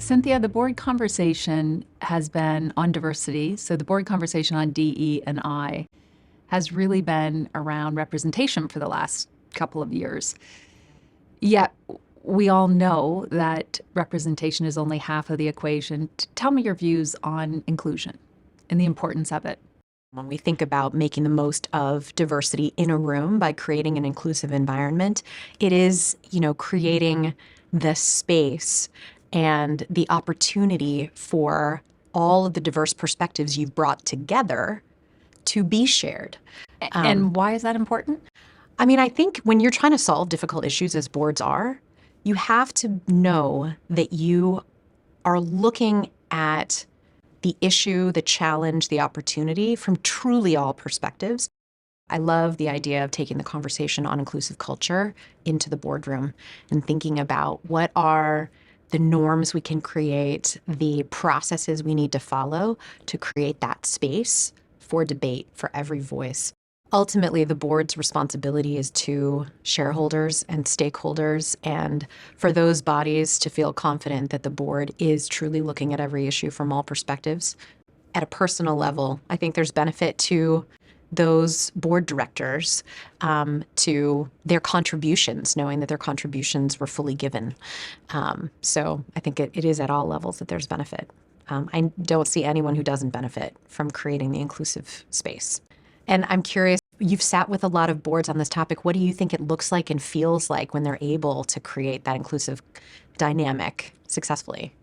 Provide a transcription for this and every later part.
Cynthia, the board conversation has been on diversity. So the board conversation on DE and I has really been around representation for the last couple of years. Yet we all know that representation is only half of the equation. Tell me your views on inclusion and the importance of it. When we think about making the most of diversity in a room by creating an inclusive environment, it is, creating the space and the opportunity for all of the diverse perspectives you've brought together to be shared. And why is that important? I think when you're trying to solve difficult issues, as boards are, you have to know that you are looking at the issue, the challenge, the opportunity from truly all perspectives. I love the idea of taking the conversation on inclusive culture into the boardroom and thinking about what are the norms we can create, the processes we need to follow to create that space for debate for every voice. Ultimately, the board's responsibility is to shareholders and stakeholders, and for those bodies to feel confident that the board is truly looking at every issue from all perspectives. At a personal level, I think there's benefit to those board directors, to their contributions, knowing that their contributions were fully given. So I think it is at all levels that there's benefit. I don't see anyone who doesn't benefit from creating the inclusive space. And I'm curious, you've sat with a lot of boards on this topic. What do you think it looks like and feels like when they're able to create that inclusive dynamic successfully?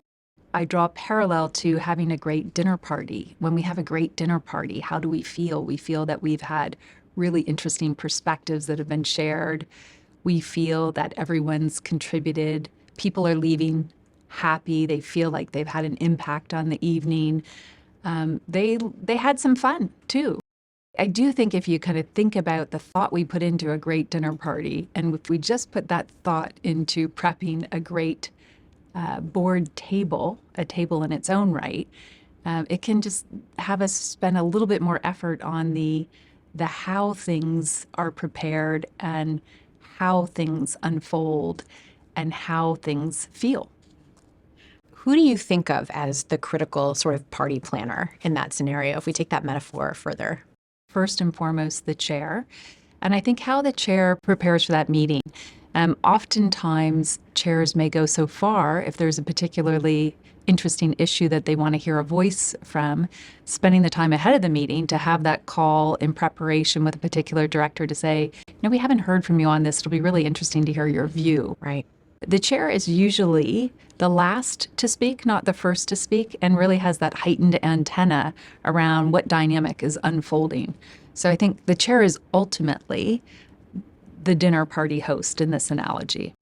I draw a parallel to having a great dinner party. When we have a great dinner party, how do we feel? We feel that we've had really interesting perspectives that have been shared. We feel that everyone's contributed. People are leaving happy. They feel like they've had an impact on the evening. They had some fun too. I do think if you kind of think about the thought we put into a great dinner party, and if we just put that thought into prepping a great board table, a table in its own right, it can just have us spend a little bit more effort on the how things are prepared and how things unfold and how things feel. Who do you think of as the critical sort of party planner in that scenario, if we take that metaphor further? First and foremost, the chair. And I think how the chair prepares for that meeting. Oftentimes, chairs may go so far if there's a particularly interesting issue that they want to hear a voice from, spending the time ahead of the meeting to have that call in preparation with a particular director to say, we haven't heard from you on this. It'll be really interesting to hear your view. Right. The chair is usually the last to speak, not the first to speak, and really has that heightened antenna around what dynamic is unfolding. So I think the chair is ultimately the dinner party host in this analogy.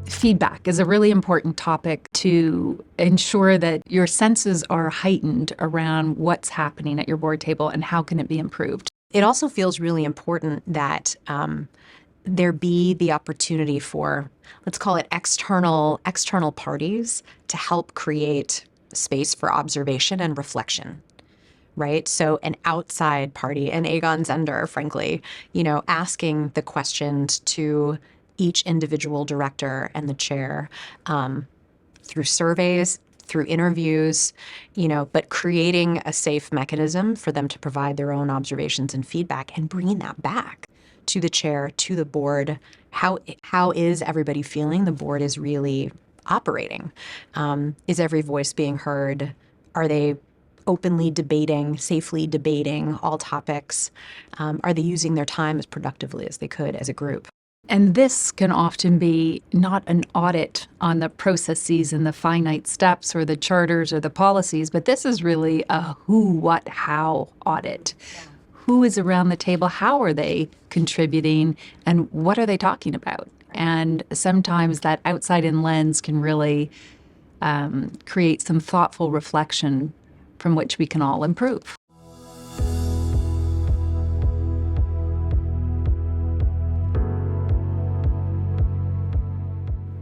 Feedback is a really important topic to ensure that your senses are heightened around what's happening at your board table and how can it be improved. It also feels really important that there be the opportunity for, let's call it external parties to help create space for observation and reflection, right? So an outside party, an Egon Zehnder, frankly, asking the questions to each individual director and the chair through surveys, through interviews, but creating a safe mechanism for them to provide their own observations and feedback and bringing that back to the chair, to the board. How is everybody feeling? The board is really operating. Is every voice being heard? Are they openly debating, safely debating all topics? Are they using their time as productively as they could as a group? And this can often be not an audit on the processes and the finite steps or the charters or the policies, but this is really a who, what, how audit. Yeah. Who is around the table? How are they contributing? And what are they talking about? And sometimes that outside-in lens can really create some thoughtful reflection from which we can all improve.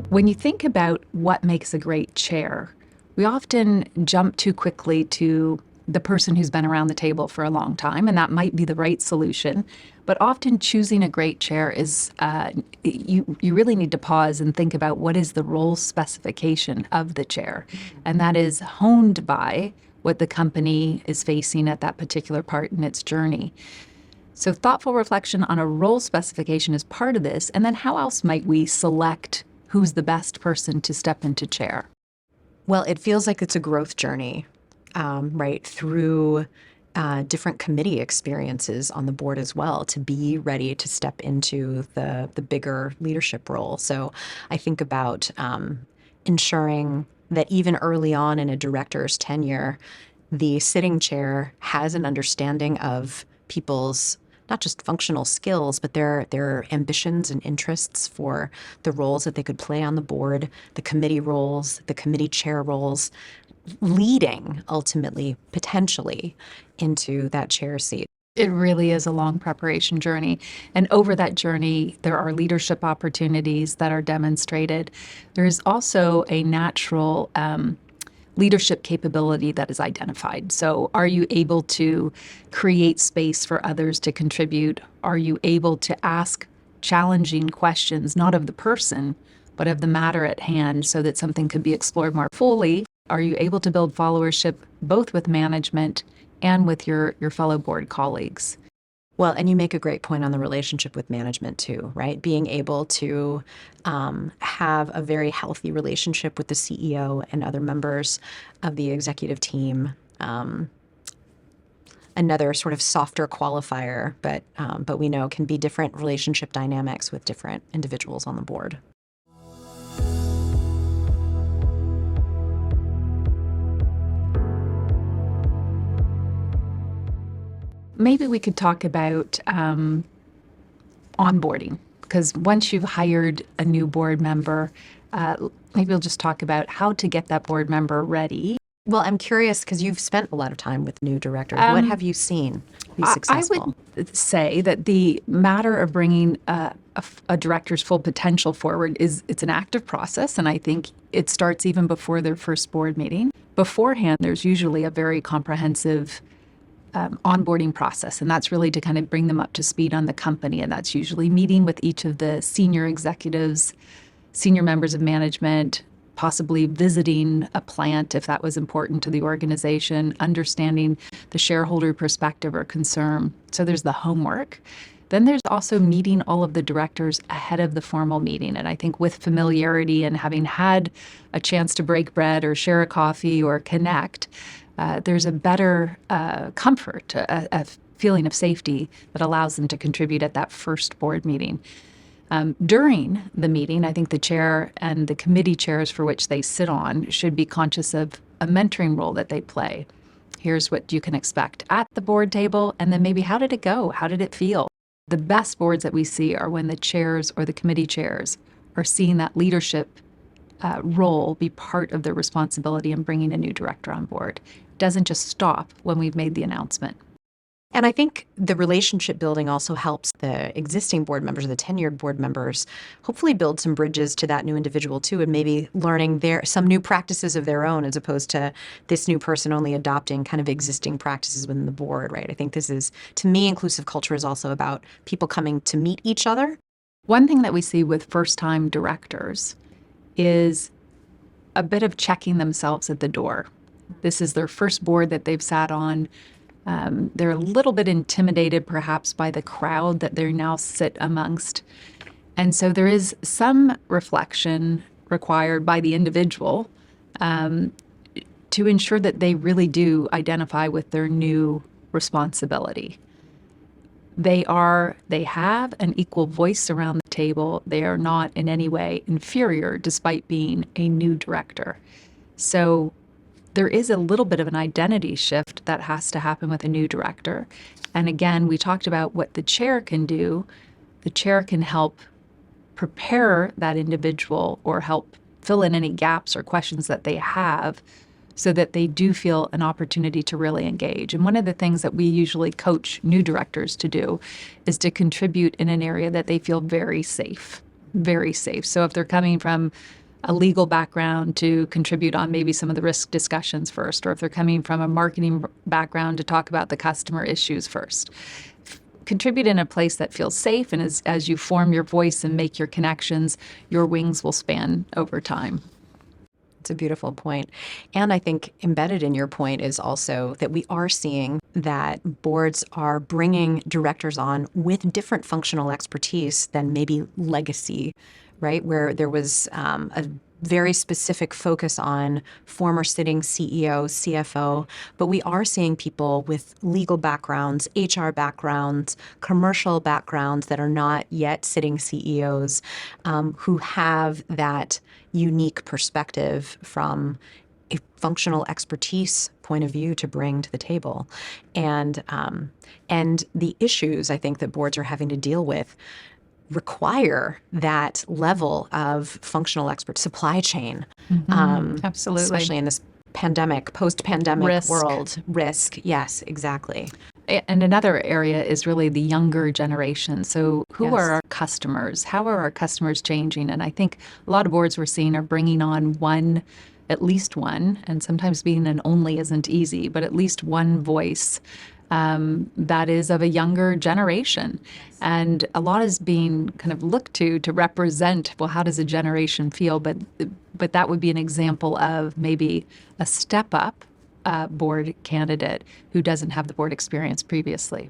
When you think about what makes a great chair, we often jump too quickly to the person who's been around the table for a long time, and that might be the right solution. But often choosing a great chair is, you really need to pause and think about what is the role specification of the chair. And that is honed by what the company is facing at that particular part in its journey. So thoughtful reflection on a role specification is part of this. And then how else might we select who's the best person to step into chair? Well, it feels like it's a growth journey, right, through different committee experiences on the board as well to be ready to step into the bigger leadership role. So I think about ensuring that even early on in a director's tenure, the sitting chair has an understanding of people's not just functional skills, but their ambitions and interests for the roles that they could play on the board, the committee roles, the committee chair roles, leading ultimately, potentially, into that chair seat. It really is a long preparation journey. And over that journey, there are leadership opportunities that are demonstrated. There is also a natural leadership capability that is identified. So are you able to create space for others to contribute? Are you able to ask challenging questions, not of the person, but of the matter at hand so that something could be explored more fully? Are you able to build followership both with management and with your fellow board colleagues? Well, and you make a great point on the relationship with management too, right? Being able to have a very healthy relationship with the CEO and other members of the executive team. Another sort of softer qualifier, but we know can be different relationship dynamics with different individuals on the board. Maybe we could talk about onboarding, because once you've hired a new board member, maybe we'll just talk about how to get that board member ready. Well, I'm curious because you've spent a lot of time with new directors. What have you seen be successful? I would say that the matter of bringing a director's full potential forward it's an active process, and I think it starts even before their first board meeting. Beforehand, there's usually a very comprehensive onboarding process, and that's really to kind of bring them up to speed on the company, and that's usually meeting with each of the senior executives, senior members of management, possibly visiting a plant if that was important to the organization, understanding the shareholder perspective or concern. So there's the homework. Then there's also meeting all of the directors ahead of the formal meeting. And I think with familiarity and having had a chance to break bread or share a coffee or connect, there's a better comfort, a feeling of safety that allows them to contribute at that first board meeting. During the meeting, I think the chair and the committee chairs for which they sit on should be conscious of a mentoring role that they play. Here's what you can expect at the board table, and then maybe how did it go? How did it feel? The best boards that we see are when the chairs or the committee chairs are seeing that leadership role be part of their responsibility in bringing a new director on board. It doesn't just stop when we've made the announcement. And I think the relationship building also helps the existing board members, the tenured board members, hopefully build some bridges to that new individual too, and maybe learning some new practices of their own as opposed to this new person only adopting kind of existing practices within the board, right? I think this is, to me, inclusive culture is also about people coming to meet each other. One thing that we see with first-time directors is a bit of checking themselves at the door. This is their first board that they've sat on. They're a little bit intimidated perhaps by the crowd that they now sit amongst. And so there is some reflection required by the individual to ensure that they really do identify with their new responsibility. They have an equal voice around the table. They are not in any way inferior despite being a new director. So there is a little bit of an identity shift that has to happen with a new director. And again, we talked about what the chair can do. The chair can help prepare that individual or help fill in any gaps or questions that they have so that they do feel an opportunity to really engage. And one of the things that we usually coach new directors to do is to contribute in an area that they feel very safe, very safe. So if they're coming from a legal background to contribute on maybe some of the risk discussions first, or if they're coming from a marketing background to talk about the customer issues first. Contribute in a place that feels safe, and as you form your voice and make your connections, your wings will span over time. It's a beautiful point. And I think embedded in your point is also that we are seeing that boards are bringing directors on with different functional expertise than maybe legacy, right? Where there was a very specific focus on former sitting CEO, CFO, but we are seeing people with legal backgrounds, HR backgrounds, commercial backgrounds that are not yet sitting CEOs, who have that unique perspective from a functional expertise point of view to bring to the table. And the issues I think that boards are having to deal with require that level of functional expert supply chain, Absolutely. especially in this pandemic, post-pandemic Risk. world. Risk, yes, exactly. And another area is really the younger generation. So who Yes. are our customers? How are our customers changing? And I think a lot of boards we're seeing are bringing on one, at least one, and sometimes being an only isn't easy, but at least one voice that is of a younger generation. And a lot is being kind of looked to represent, well, how does a generation feel? But that would be an example of maybe a step up board candidate who doesn't have the board experience previously.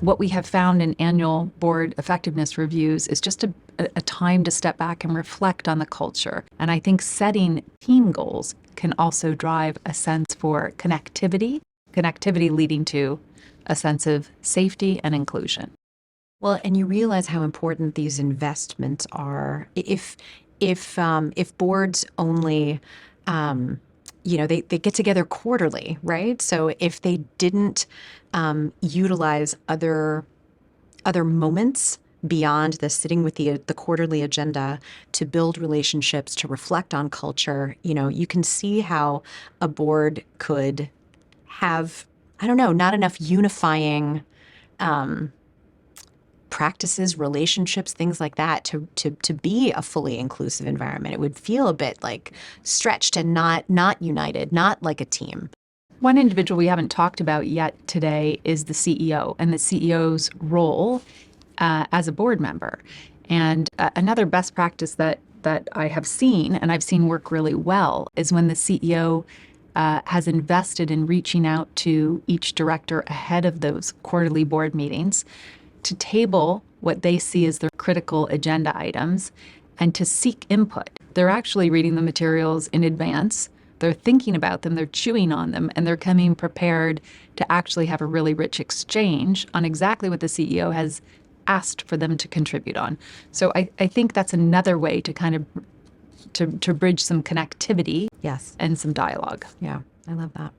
What we have found in annual board effectiveness reviews is just a time to step back and reflect on the culture. And I think setting team goals can also drive a sense for connectivity leading to a sense of safety and inclusion. Well, and you realize how important these investments are. If boards only, they get together quarterly, right? So if they didn't utilize other moments beyond the sitting with the quarterly agenda to build relationships, to reflect on culture, you can see how a board could have, I don't know, not enough unifying practices, relationships, things like that to be a fully inclusive environment. It would feel a bit like stretched and not united, not like a team. One individual we haven't talked about yet today is the CEO and the CEO's role as a board member. And another best practice that I have seen, and I've seen work really well, is when the CEO has invested in reaching out to each director ahead of those quarterly board meetings to table what they see as their critical agenda items and to seek input. They're actually reading the materials in advance. They're thinking about them, they're chewing on them, and they're coming prepared to actually have a really rich exchange on exactly what the CEO has asked for them to contribute on. So I think that's another way to kind of to bridge some connectivity, Yes. and some dialogue. Yeah, I love that.